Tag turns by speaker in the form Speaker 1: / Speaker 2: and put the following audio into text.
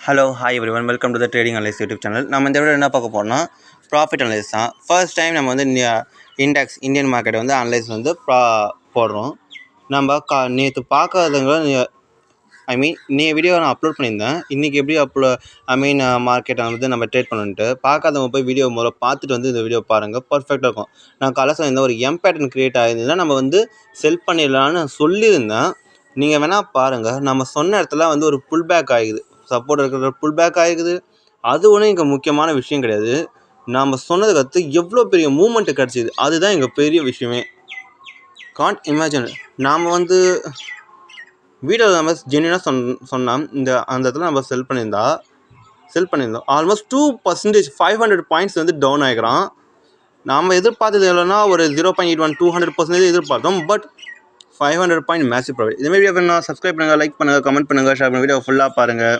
Speaker 1: Hello hi everyone, welcome to the trading analyse YouTube channel. நம்ம இந்த video என்ன பார்க்க போறோம்னா ப்ராஃபிட் அனலைஸ் தான். ஃபர்ஸ்ட் டைம் நம்ம வந்து இண்டெக்ஸ் இந்தியன் மார்க்கெட் வந்து அனலைஸ் வந்து போடுறோம். நம்ம நேற்று பார்க்காதவங்க வீடியோ நான் அப்லோட் பண்ணியிருந்தேன். இன்றைக்கி எப்படி மார்க்கெட்டை வந்து நம்ம ட்ரேட் பண்ணணுன்ட்டு பார்க்காதவங்க போய் வீடியோ முதல்ல பார்த்துட்டு வந்து இந்த வீடியோ பாருங்கள், பர்ஃபெக்டாக இருக்கும். நான் காலையில் சொல்லியிருந்தேன், ஒரு பேட்டர்ன் க்ரியேட் ஆகிருந்ததுன்னா நம்ம வந்து செல் பண்ணிடலான்னு சொல்லியிருந்தேன். நீங்கள் வேணால் பாருங்கள், நம்ம சொன்ன இடத்துல வந்து ஒரு புல் பேக் ஆகிடுது, சப்போர்ட் இருக்கிற புல் பேக் ஆகிடுது. அது ஒன்றும் இங்கே முக்கியமான விஷயம் கிடையாது. நாம் சொன்னதுக்கு அடுத்து எவ்வளோ பெரிய மூமெண்ட்டு கிடச்சிது, அதுதான் எங்கள் பெரிய விஷயமே. காண்ட் இமேஜின் நாம் வந்து வீடியோவில் நம்ம ஜென்யூனாக சொன்னால் அந்த இடத்துல நம்ம செல் பண்ணியிருந்தோம். ஆல்மோஸ்ட் 2% 500 பாயிண்ட்ஸ் வந்து டவுன் ஆகிக்கிறான். நாம் எதிர்பார்த்தது எவ்வளோனா ஒரு 0.81 200% எதிர்பார்த்தோம். But 500 point massive profit. இதேமாதிரி வீடியோ வேணும்னா சப்ஸ்கிரைப் பண்ணுங்கள், லைக் பண்ணுங்கள், கமெண்ட் பண்ணுங்கள், ஷேர் பண்ணுங்கள். வீடியோ ஃபுல்லாக பாருங்கள்.